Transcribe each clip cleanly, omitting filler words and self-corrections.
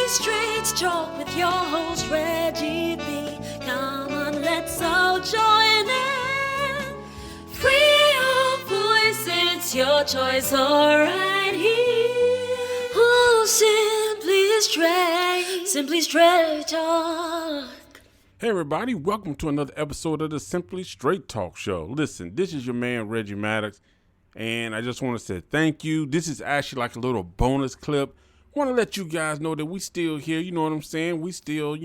Straight Talk with your host Reggie B. Come on, let's all join in. Free your voice, it's your choice, alright here. Oh, Simply Straight Talk. Hey everybody, welcome to another episode of the Simply Straight Talk Show. Listen, this is your man Reggie Maddox, and I just want to say thank you. This is actually like a little bonus clip. Want to let you guys know that we still here, you know what I'm saying? We still,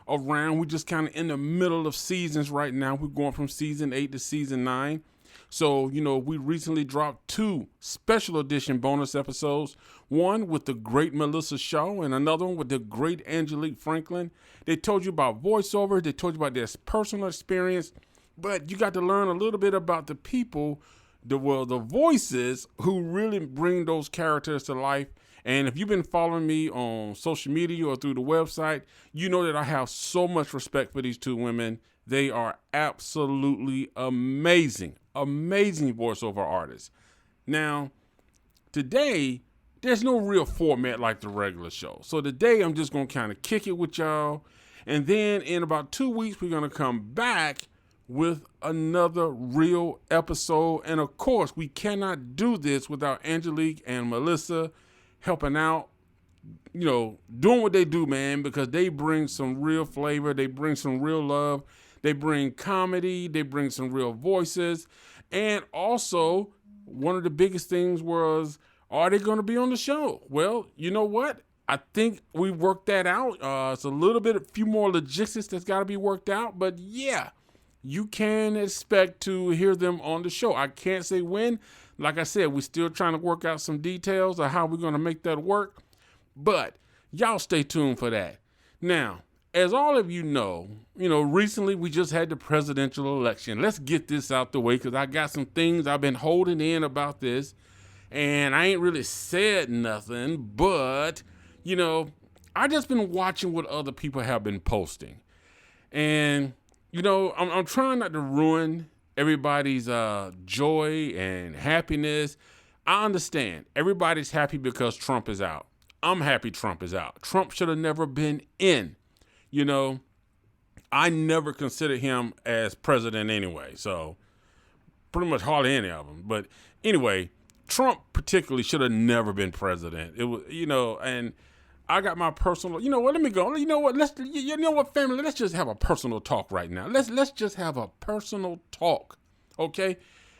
around. We just kind of in the middle of seasons right now. We're going from season 8 to season 9. So, we recently dropped 2 special edition bonus episodes. One with the great Melissa Shaw and another one with the great Angelique Franklin. They told you about voiceover. They told you about their personal experience. But you got to learn a little bit about the people, the voices who really bring those characters to life. And if you've been following me on social media or through the website, you know that I have so much respect for these 2 women. They are absolutely amazing voiceover artists. Now, today, there's no real format like the regular show. So today, I'm just going to kind of kick it with y'all. And then in about 2 weeks, we're going to come back with another real episode. And of course, we cannot do this without Angelique and Melissa helping out, doing what they do, man, because they bring some real flavor. They bring some real love. They bring comedy. They bring some real voices. And also, one of the biggest things was, are they going to be on the show? Well, you know what? I think we worked that out. It's a few more logistics that's got to be worked out. But yeah, you can expect to hear them on the show. I can't say when. Like I said, we're still trying to work out some details of how we're going to make that work. But y'all stay tuned for that. Now, as all of you know, recently we just had the presidential election. Let's get this out the way because I got some things I've been holding in about this. And I ain't really said nothing, but, I just been watching what other people have been posting. And, I'm trying not to ruin everybody's joy and happiness. I understand. Everybody's happy because Trump is out. I'm happy Trump is out. Trump should have never been in. I never considered him as president anyway. So pretty much hardly any of them. But anyway, Trump particularly should have never been president. It was, and I got my personal, let me go. Family, let's just have a personal talk right now. Let's just have a personal talk, okay?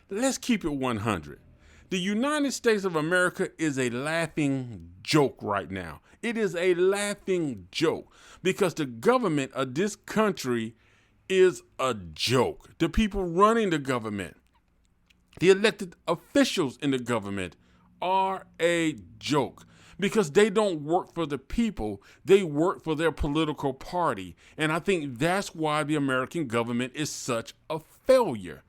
Let's keep it 100. The United States of America is a laughing joke right now. It is a laughing joke because the government of this country is a joke. The people running the government, the elected officials in the government are a joke. Because they don't work for the people, they work for their political party. And I think that's why the American government is such a failure.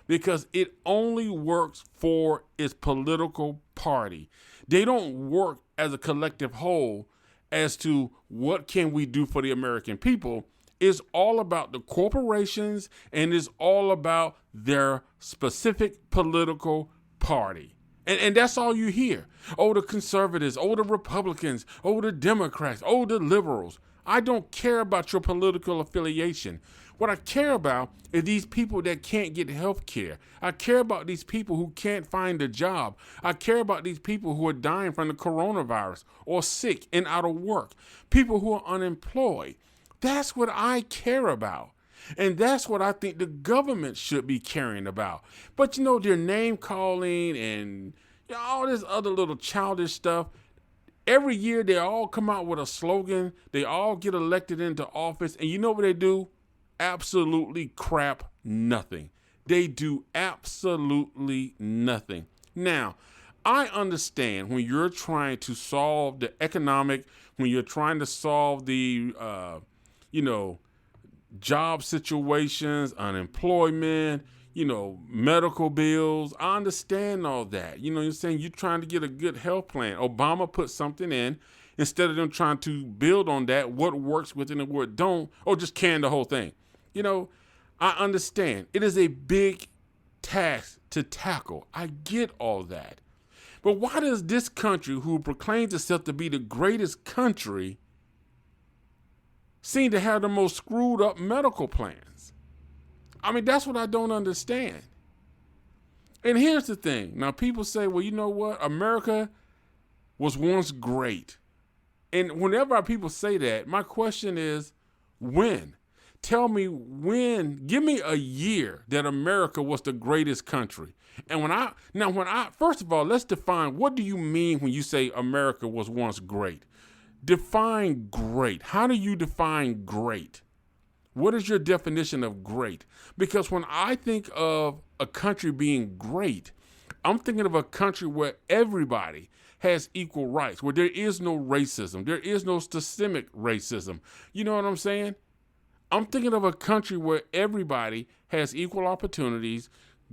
Because it only works for its political party. They don't work as a collective whole as to what can we do for the American people. It's all about the corporations and it's all about their specific political party. And that's all you hear. Oh, the conservatives, oh, the Republicans, oh, the Democrats, oh, the liberals. I don't care about your political affiliation. What I care about is these people that can't get health care. I care about these people who can't find a job. I care about these people who are dying from the coronavirus or sick and out of work. People who are unemployed. That's what I care about. And that's what I think the government should be caring about. But their name calling and all this other little childish stuff. Every year they all come out with a slogan. They all get elected into office. And you know what they do? Absolutely crap nothing. They do absolutely nothing. Now, I understand when you're trying to solve the economic, when you're trying to solve the, job situations, unemployment, medical bills. I understand all that. You're saying you're trying to get a good health plan. Obama put something in instead of them trying to build on that, what works within it, what don't, or just can the whole thing. I understand. It is a big task to tackle. I get all that. But why does this country, who proclaims itself to be the greatest country, seem to have the most screwed up medical plans. I mean, that's what I don't understand. And here's the thing. Now, people say, well, you know what? America was once great. And whenever people say that, my question is, when? Tell me when. Give me a year that America was the greatest country. And first of all, let's define, what do you mean when you say America was once great? Define great. How do you define great? What is your definition of great? Because when I think of a country being great, I'm thinking of a country where everybody has equal rights, where there is no racism, there is no systemic racism. You know what I'm saying? I'm thinking of a country where everybody has equal opportunities,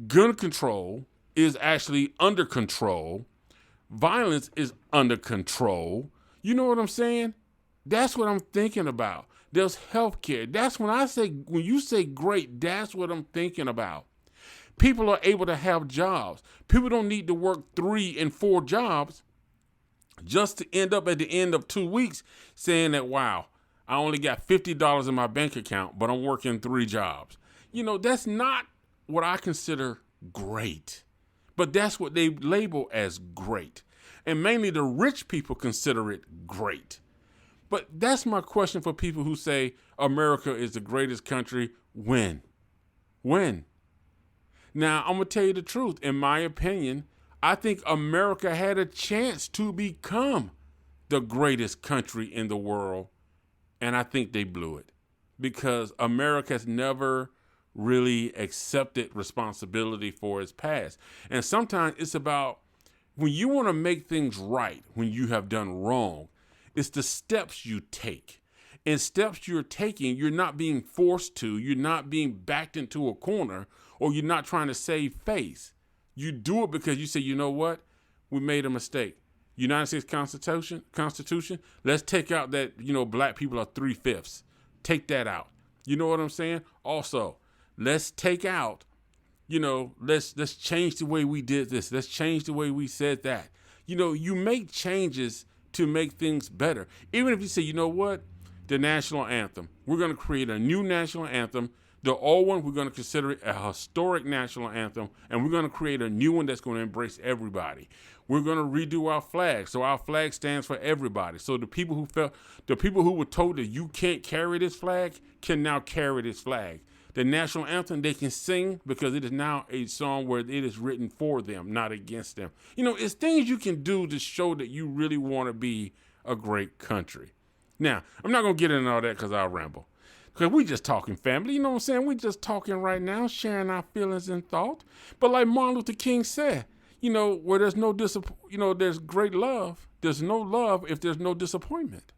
gun control is actually under control, violence is under control. You know what I'm saying? That's what I'm thinking about. There's health care. That's when you say great, that's what I'm thinking about. People are able to have jobs. People don't need to work 3 and 4 jobs just to end up at the end of 2 weeks saying that, wow, I only got $50 in my bank account, but I'm working 3 jobs. You know, that's not what I consider great. But that's what they label as great. And mainly the rich people consider it great. But that's my question for people who say America is the greatest country. When? When? Now, I'm going to tell you the truth. In my opinion, I think America had a chance to become the greatest country in the world. And I think they blew it because America has never really accepted responsibility for its past. And sometimes it's about when you want to make things right, when you have done wrong, it's the steps you take. And steps you're taking, you're not being forced to, you're not being backed into a corner, or you're not trying to save face. You do it because you say, you know what? We made a mistake. United States Constitution, let's take out that, black people are 3/5. Take that out. You know what I'm saying? Also, let's take out, let's change the way we did this. Let's change the way we said that. You make changes to make things better. Even if you say, you know what? The national anthem. We're going to create a new national anthem. The old one, we're going to consider it a historic national anthem, and we're going to create a new one that's going to embrace everybody. We're going to redo our flag, so our flag stands for everybody. So the people who were told that you can't carry this flag can now carry this flag. The national anthem they can sing because it is now a song where it is written for them, not against them. It's things you can do to show that you really want to be a great country. Now, I'm not going to get into all that because I'll ramble. Because we just talking family, you know what I'm saying? We just talking right now, sharing our feelings and thought. But like Martin Luther King said, where there's no there's great love. There's no love if there's no disappointment.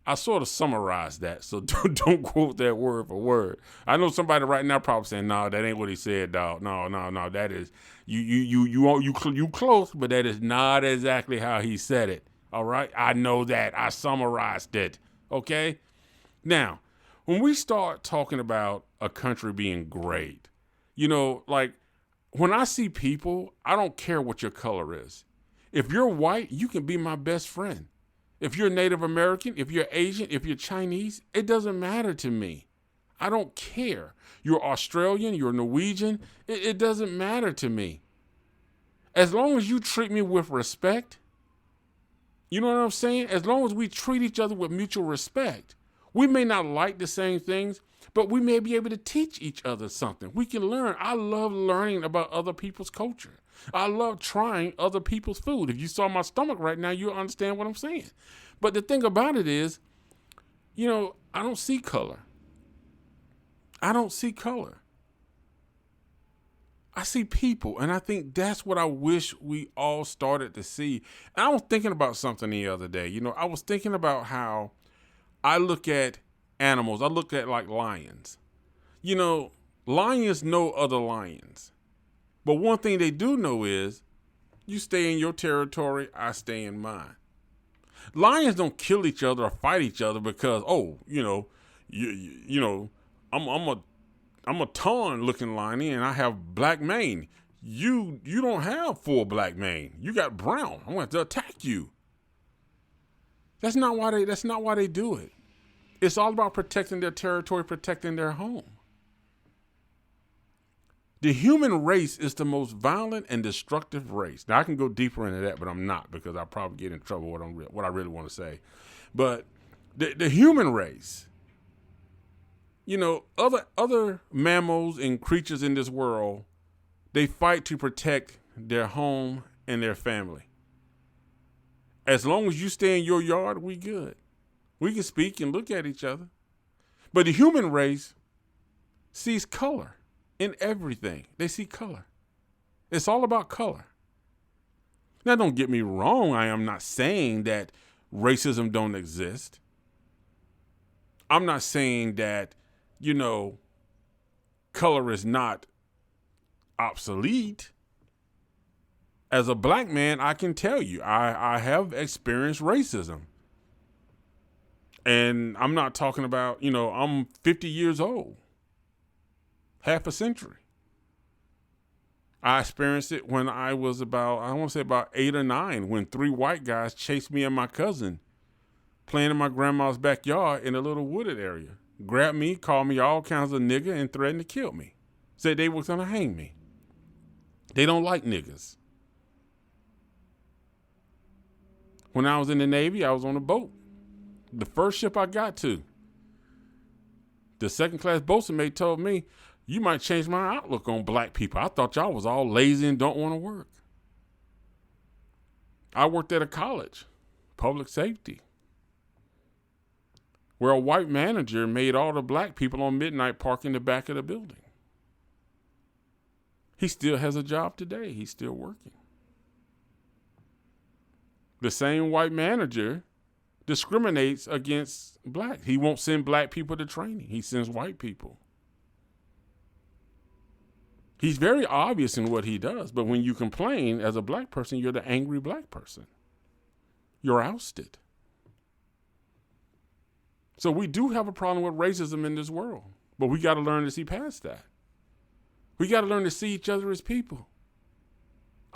I sort of summarized that, so don't quote that word for word. I know somebody right now probably saying, "No, that ain't what he said, dog. No, that is you close, but that is not exactly how he said it." All right, I know that. I summarized it. Okay, now when we start talking about a country being great, like when I see people, I don't care what your color is. If you're white, you can be my best friend. If you're Native American, if you're Asian, if you're Chinese, it doesn't matter to me. I don't care. You're Australian, you're Norwegian, it doesn't matter to me. As long as you treat me with respect, you know what I'm saying? As long as we treat each other with mutual respect, we may not like the same things, but we may be able to teach each other something. We can learn. I love learning about other people's culture. I love trying other people's food. If you saw my stomach right now, you'll understand what I'm saying. But the thing about it is, I don't see color. I don't see color. I see people, and I think that's what I wish we all started to see. And I was thinking about something the other day. I was thinking about how I look at animals. I look at like lions. Lions know other lions. But one thing they do know is you stay in your territory, I stay in mine. Lions don't kill each other or fight each other because, I'm a tan looking lion and I have black mane. You don't have full black mane. You got brown. I'm going to attack you. That's not why they do it. It's all about protecting their territory, protecting their home. The human race is the most violent and destructive race. Now, I can go deeper into that, but I'm not, because I'll probably get in trouble with what I really want to say. But the human race, other mammals and creatures in this world, they fight to protect their home and their family. As long as you stay in your yard, we good. We can speak and look at each other. But the human race sees color in everything. They see color. It's all about color. Now, don't get me wrong. I am not saying that racism don't exist. I'm not saying that, color is not obsolete. As a black man, I can tell you, I have experienced racism. And I'm not talking about, I'm 50 years old, half a century. I experienced it when I was about 8 or 9, when 3 white guys chased me and my cousin playing in my grandma's backyard in a little wooded area. Grabbed me, called me all kinds of nigger, and threatened to kill me. Said they was going to hang me. They don't like niggas. When I was in the Navy, I was on a boat. The first ship I got to, the second class boatswain mate told me, "You might change my outlook on black people. I thought y'all was all lazy and don't want to work." I worked at a college, public safety, where a white manager made all the black people on midnight park in the back of the building. He still has a job today. He's still working. The same white manager discriminates against black. He won't send black people to training. He sends white people. He's very obvious in what he does, but when you complain as a black person, you're the angry black person. You're ousted. So we do have a problem with racism in this world, but we got to learn to see past that. We got to learn to see each other as people.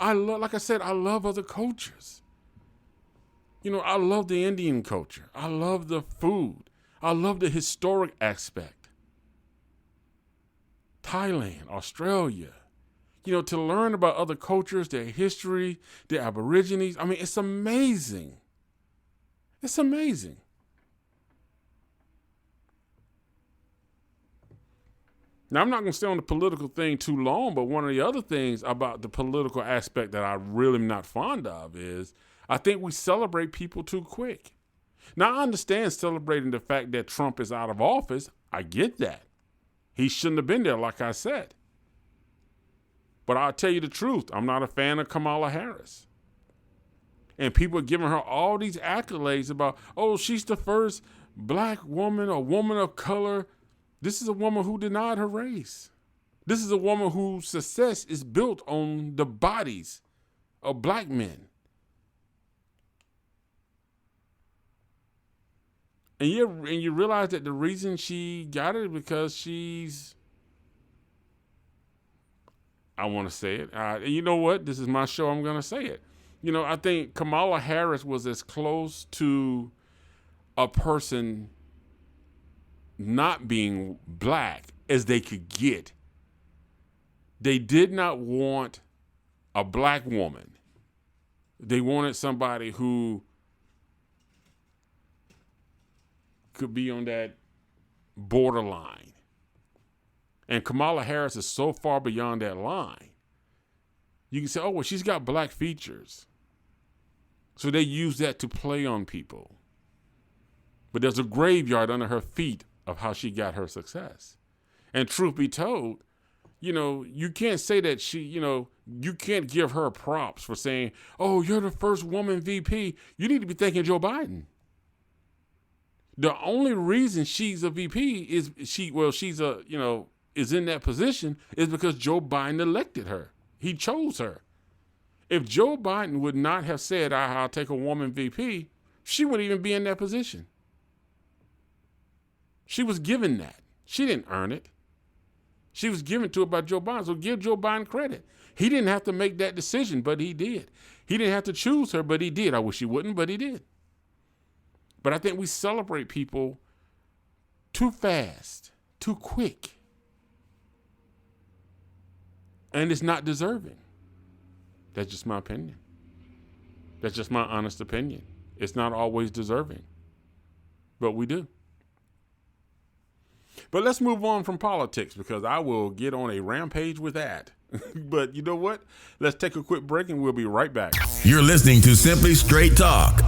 Like I said, I love other cultures. I love the Indian culture. I love the food. I love the historic aspect. Thailand, Australia, to learn about other cultures, their history, their Aborigines. I mean, it's amazing. It's amazing. Now, I'm not going to stay on the political thing too long, but one of the other things about the political aspect that I really am not fond of is I think we celebrate people too quick. Now, I understand celebrating the fact that Trump is out of office. I get that. He shouldn't have been there, like I said. But I'll tell you the truth. I'm not a fan of Kamala Harris. And people are giving her all these accolades about, she's the first black woman or woman of color. This is a woman who denied her race. This is a woman whose success is built on the bodies of black men. And you realize that the reason she got it is because she's, I want to say it. You know what? This is my show. I'm going to say it. I think Kamala Harris was as close to a person not being black as they could get. They did not want a black woman. They wanted somebody who could be on that borderline. And Kamala Harris is so far beyond that line. You can say, she's got black features. So they use that to play on people. But there's a graveyard under her feet of how she got her success. And truth be told, you can't say that you can't give her props for saying, you're the first woman VP. You need to be thanking Joe Biden. The only reason she's a VP is is in that position is because Joe Biden elected her. He chose her. If Joe Biden would not have said, I'll take a woman VP, she wouldn't even be in that position. She was given that. She didn't earn it. She was given to her by Joe Biden. So give Joe Biden credit. He didn't have to make that decision, but he did. He didn't have to choose her, but he did. I wish he wouldn't, but he did. But I think we celebrate people too fast, too quick. And it's not deserving. That's just my opinion. That's just my honest opinion. It's not always deserving, but we do. But let's move on from politics because I will get on a rampage with that. But you know what? Let's take a quick break and we'll be right back. You're listening to Simply Straight Talk.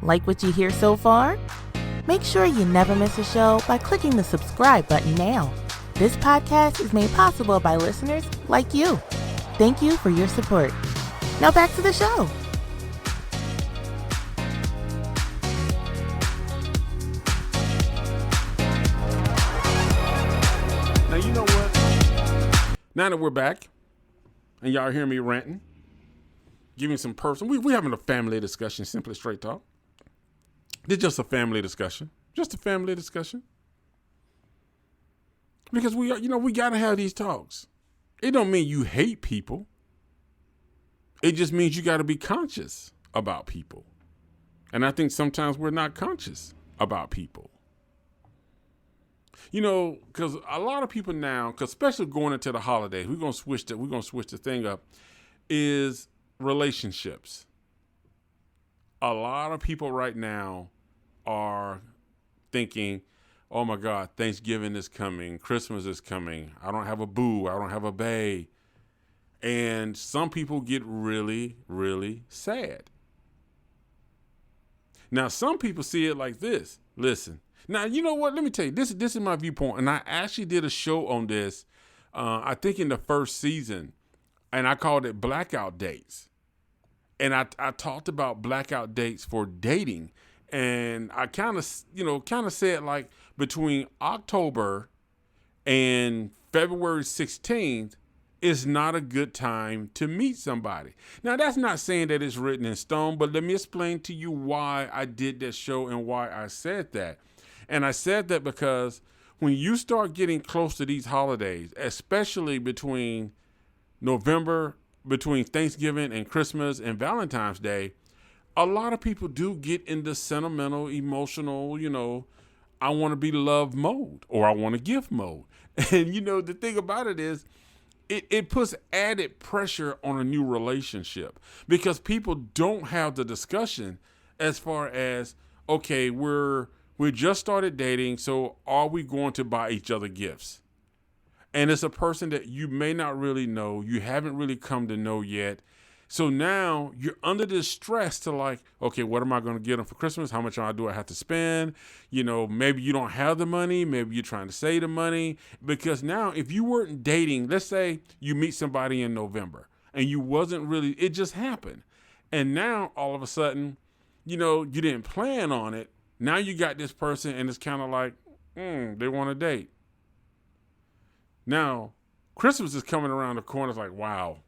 Like what you hear so far? Make sure you never miss a show by clicking the subscribe button now. This podcast is made possible by listeners like you. Thank you for your support. Now back to the show. Now, you know what? Now that we're back and y'all hear me ranting, giving some personal, we having a family discussion, Simply Straight Talk. It's just a family discussion. Just a family discussion. Because we got to have these talks. It don't mean you hate people. It just means you got to be conscious about people. And I think sometimes we're not conscious about people. You know, because a lot of people now, because especially going into the holidays, we're gonna switch the thing up, is relationships. A lot of people right now are thinking, oh my God, Thanksgiving is coming, Christmas is coming, I don't have a boo, I don't have a bae. And some people get really, really sad. Now, some people see it like this. Listen, now, you know what? Let me tell you, this is my viewpoint. And I actually did a show on this, I think in the first season, and I called it Blackout Dates. And I talked about blackout dates for dating. And I kind of said like between October and February 16th is not a good time to meet somebody. Now, that's not saying that it's written in stone, but let me explain to you why I did that show and why I said that. And I said that because when you start getting close to these holidays, especially between Thanksgiving and Christmas and Valentine's Day, a lot of people do get in the sentimental, emotional, I want to be loved mode or I want to give mode. And, the thing about it is it puts added pressure on a new relationship because people don't have the discussion as far as, okay, we just started dating, so are we going to buy each other gifts? And it's a person that you may not really know, you haven't really come to know yet. So now you're under this stress to like, okay, what am I going to get them for Christmas? How much do I have to spend? Maybe you don't have the money. Maybe you're trying to save the money. Because now if you weren't dating, let's say you meet somebody in November and you wasn't really, it just happened. And now all of a sudden, you didn't plan on it. Now you got this person and it's kind of like, they want to date. Now, Christmas is coming around the corner. It's like, wow.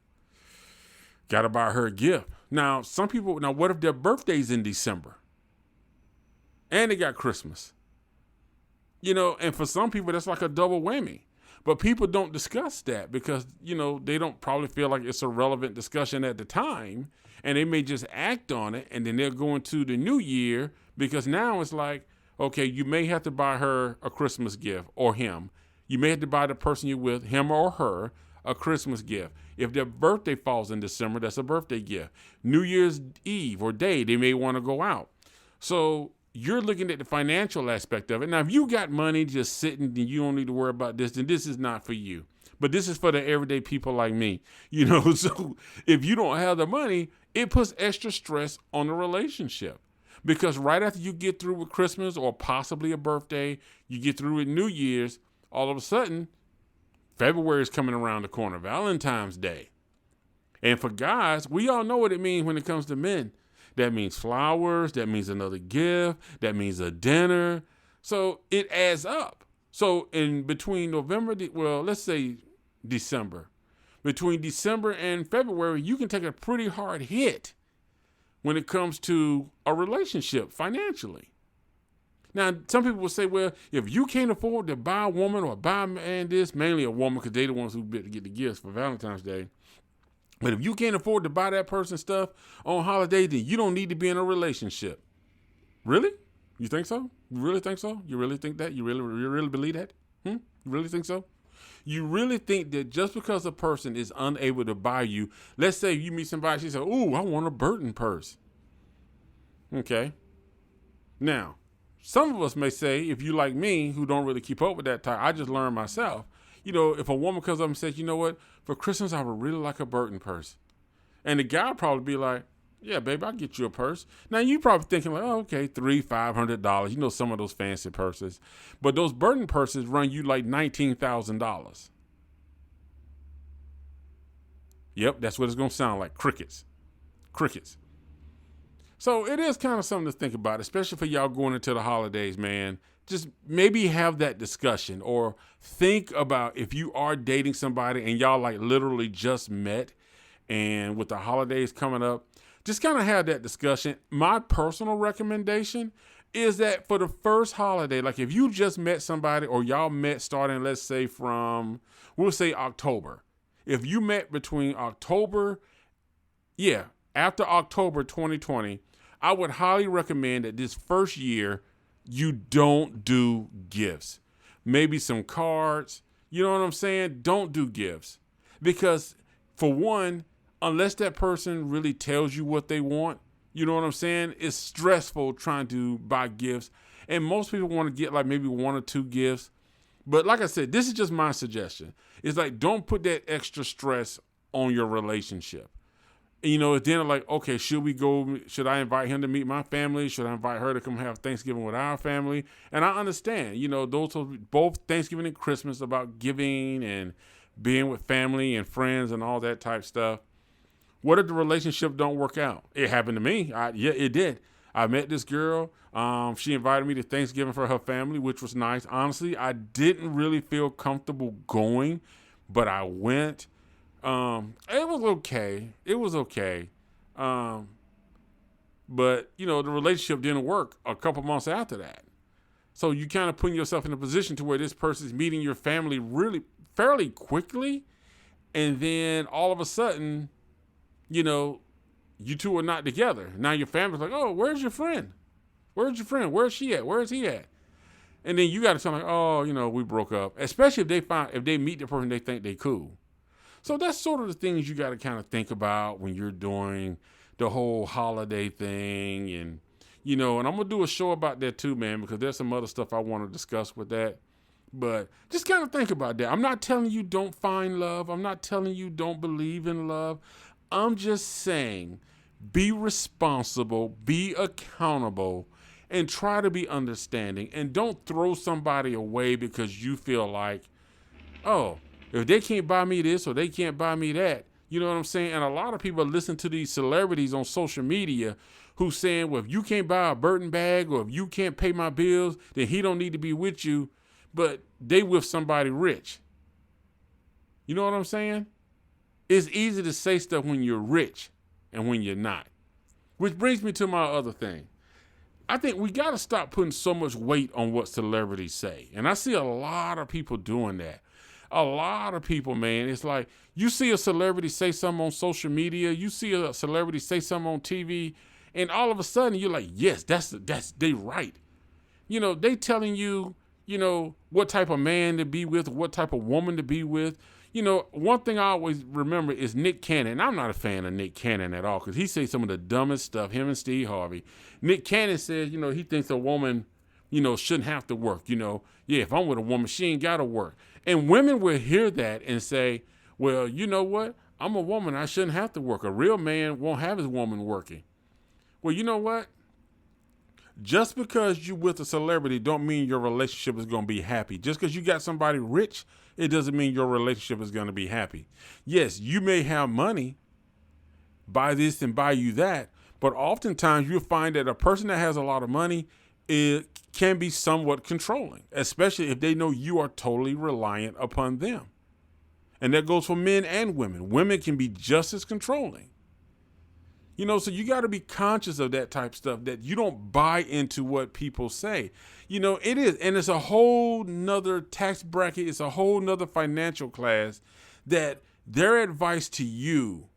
Got to buy her a gift. Now, what if their birthday's in December? And they got Christmas. And for some people, that's like a double whammy. But people don't discuss that because, they don't probably feel like it's a relevant discussion at the time. And they may just act on it. And then they'll go into the new year because now it's like, okay, you may have to buy her a Christmas gift or him. You may have to buy the person you're with, him or her, a Christmas gift. If their birthday falls in December, that's a birthday gift. New Year's Eve or day, they may want to go out. So you're looking at the financial aspect of it. Now, if you got money just sitting and you don't need to worry about this, then this is not for you. But this is for the everyday people like me. So if you don't have the money, it puts extra stress on the relationship. Because right after you get through with Christmas or possibly a birthday, you get through with New Year's, all of a sudden, February is coming around the corner, Valentine's Day. And for guys, we all know what it means when it comes to men. That means flowers, that means another gift, that means a dinner. So it adds up. So in between let's say December. Between December and February, you can take a pretty hard hit when it comes to a relationship financially. Now, some people will say, well, if you can't afford to buy a woman or buy a man this, mainly a woman because they're the ones who get the gifts for Valentine's Day. But if you can't afford to buy that person stuff on holiday, then you don't need to be in a relationship. Really? You think so? You really think so? You really think that? You really believe that? You really think so? You really think that just because a person is unable to buy you, let's say you meet somebody, she said, "Ooh, I want a Burton purse." Okay. Now, some of us may say, if you like me, who don't really keep up with that type, I just learned myself. If a woman comes up and says, "You know what, for Christmas, I would really like a Burton purse." And the guy would probably be like, "Yeah, baby, I'll get you a purse." Now, you probably thinking like, "Oh, okay, $300-$500. Some of those fancy purses." But those Burton purses run you like $19,000. Yep, that's what it's going to sound like. Crickets. So it is kind of something to think about, especially for y'all going into the holidays, man. Just maybe have that discussion, or think about if you are dating somebody and y'all like literally just met, and with the holidays coming up, just kind of have that discussion. My personal recommendation is that for the first holiday, like if you just met somebody or y'all met starting, let's say we'll say October. If you met between after October 2020, I would highly recommend that this first year, you don't do gifts. Maybe some cards. You know what I'm saying? Don't do gifts. Because for one, unless that person really tells you what they want, you know what I'm saying? It's stressful trying to buy gifts. And most people want to get like maybe 1 or 2 gifts. But like I said, this is just my suggestion. It's like, don't put that extra stress on your relationship. Then like, okay, should I invite him to meet my family? Should I invite her to come have Thanksgiving with our family? And I understand, those are both Thanksgiving and Christmas about giving and being with family and friends and all that type stuff. What if the relationship don't work out? It happened to me. It did. I met this girl. She invited me to Thanksgiving for her family, which was nice. Honestly, I didn't really feel comfortable going, but I went. It was okay. But the relationship didn't work a couple months after that. So you kind of putting yourself in a position to where this person's meeting your family really fairly quickly. And then all of a sudden, you two are not together. Now your family's like, "Oh, where's your friend? Where's Where's she at? Where's he at?" And then you got to tell them, like, "Oh, we broke up." Especially if they meet the person they think they cool. So that's sort of the things you got to kind of think about when you're doing the whole holiday thing. And, and I'm going to do a show about that too, man, because there's some other stuff I want to discuss with that. But just kind of think about that. I'm not telling you don't find love. I'm not telling you don't believe in love. I'm just saying be responsible, be accountable, and try to be understanding. And don't throw somebody away because you feel like, "Oh, if they can't buy me this or they can't buy me that," you know what I'm saying? And a lot of people listen to these celebrities on social media who's saying, "Well, if you can't buy a Burton bag or if you can't pay my bills, then he don't need to be with you." But they with somebody rich. You know what I'm saying? It's easy to say stuff when you're rich and when you're not. Which brings me to my other thing. I think we got to stop putting so much weight on what celebrities say. And I see a lot of people doing that. A lot of people, man, it's like you see a celebrity say something on social media, you see a celebrity say something on TV, and all of a sudden you're like, yes, they right. They telling you, what type of man to be with, what type of woman to be with. One thing I always remember is Nick Cannon. I'm not a fan of Nick Cannon at all because he says some of the dumbest stuff, him and Steve Harvey. Nick Cannon says, he thinks a woman, shouldn't have to work. If I'm with a woman, she ain't got to work. And women will hear that and say, "Well, you know what? I'm a woman. I shouldn't have to work. A real man won't have his woman working." Well, you know what? Just because you with a celebrity don't mean your relationship is going to be happy. Just because you got somebody rich, it doesn't mean your relationship is going to be happy. Yes, you may have money, buy this and buy you that, but oftentimes you'll find that a person that has a lot of money can be somewhat controlling, especially if they know you are totally reliant upon them. And that goes for men and women. Women can be just as controlling. So you got to be conscious of that type of stuff, that you don't buy into what people say. It is. And it's a whole nother tax bracket. It's a whole nother financial class that their advice to you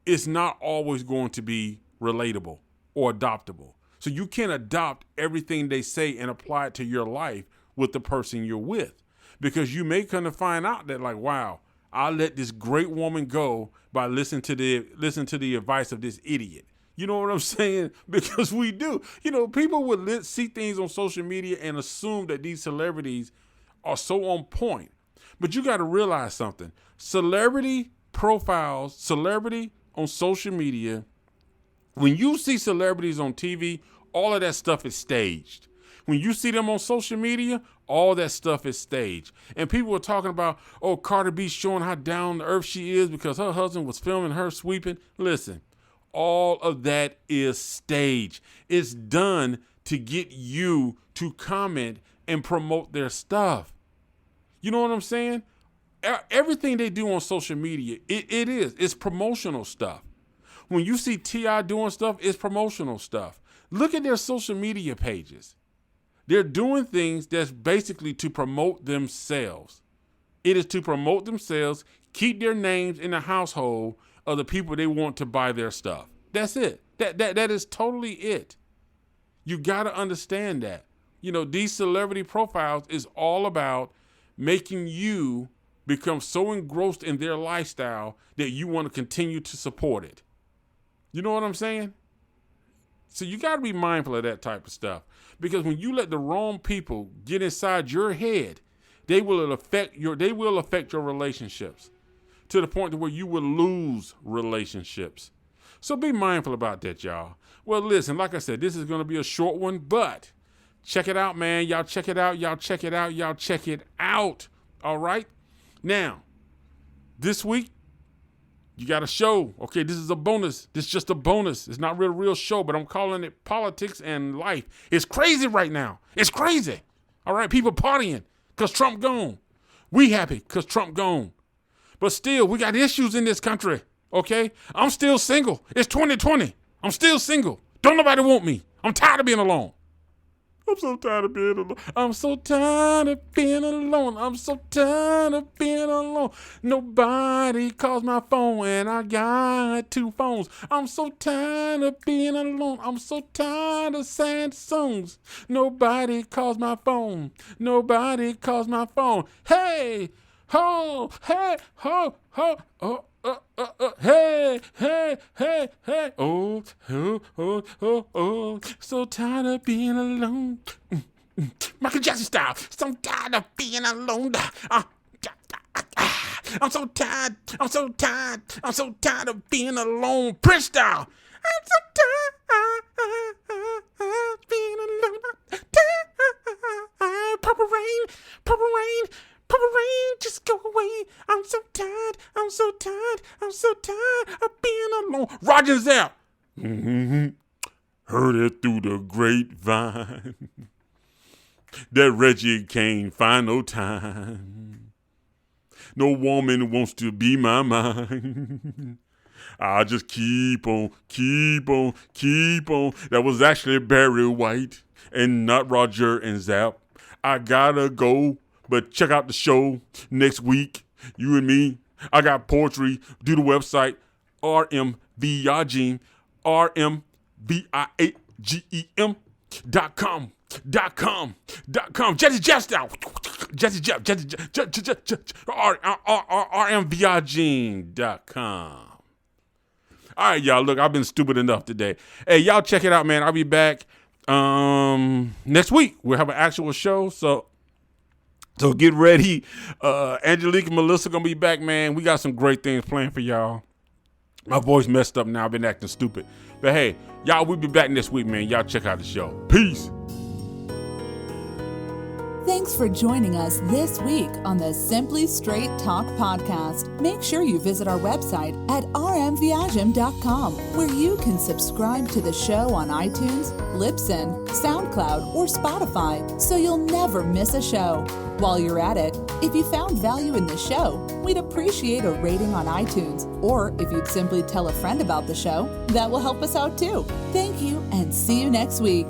it's not always going to be relatable or adoptable. So you can't adopt everything they say and apply it to your life with the person you're with, because you may come to find out that, like, wow, I let this great woman go by listening to the advice of this idiot. You know what I'm saying? Because we do. You know, people would see things on social media and assume that these celebrities are so on point. But you got to realize something. Celebrity profiles, celebrity on social media, when you see celebrities on TV, all of that stuff is staged. When you see them on social media, all that stuff is staged. And people were talking about, oh, Cardi B showing how down to earth she is because her husband was filming her sweeping. Listen, all of that is staged. It's done to get you to comment and promote their stuff. You know what I'm saying? Everything they do on social media, it's promotional stuff. When you see T.I. doing stuff, it's promotional stuff. Look at their social media pages. They're doing things that's basically to promote themselves. It is to promote themselves, keep their names in the household of the people they want to buy their stuff. That's it. That is totally it. You got to understand that. You know, these celebrity profiles is all about making you become so engrossed in their lifestyle that you want to continue to support it. You know what I'm saying? So you got to be mindful of that type of stuff, because when you let the wrong people get inside your head, they will affect your relationships to the point where you will lose relationships. So be mindful about that, y'all. Well, listen, like I said, this is going to be a short one, but check it out, man. Y'all check it out. Y'all check it out. Y'all check it out. All right. Now, this week, you got a show. Okay, this is a bonus. This is just a bonus. It's not really a real show, but I'm calling it Politics and Life. It's crazy right now. It's crazy. All right, people partying because Trump gone. We happy because Trump gone. But still, we got issues in this country, okay? I'm still single. It's 2020. I'm still single. Don't nobody want me. I'm tired of being alone. I'm so tired of being alone. I'm so tired of being alone. I'm so tired of being alone. Nobody calls my phone and I got 2 phones. I'm so tired of being alone. I'm so tired of sad songs. Nobody calls my phone. Nobody calls my phone. Hey, ho, hey, ho, ho, oh. Hey, hey, hey, hey, oh, so tired of being alone. Michael Jackson style, so tired of being alone. I'm so tired of being alone. Prince style, I'm so tired of being alone. Purple rain, just go away. I'm so tired of being alone. Roger Zapp. Heard it through the grapevine that Reggie can't find no time. No woman wants to be my mind. I just keep on. That was actually Barry White and not Roger and Zapp. I gotta go. But check out the show next week. You and me. I got poetry. Do the website rmviagem.com. Jesse Jeff style. Jesse Jeff. rmviagem.com. All right, y'all. Look, I've been stupid enough today. Hey, y'all check it out, man. I'll be back next week. We'll have an actual show. So get ready. Angelique and Melissa gonna be back, man. We got some great things planned for y'all. My voice messed up now. I've been acting stupid. But hey, y'all, we'll be back next week, man. Y'all check out the show. Peace. Thanks for joining us this week on the Simply Straight Talk podcast. Make sure you visit our website at rmviagem.com, where you can subscribe to the show on iTunes, Libsyn, SoundCloud, or Spotify, so you'll never miss a show. While you're at it, if you found value in the show, we'd appreciate a rating on iTunes, or if you'd simply tell a friend about the show, that will help us out too. Thank you, and see you next week.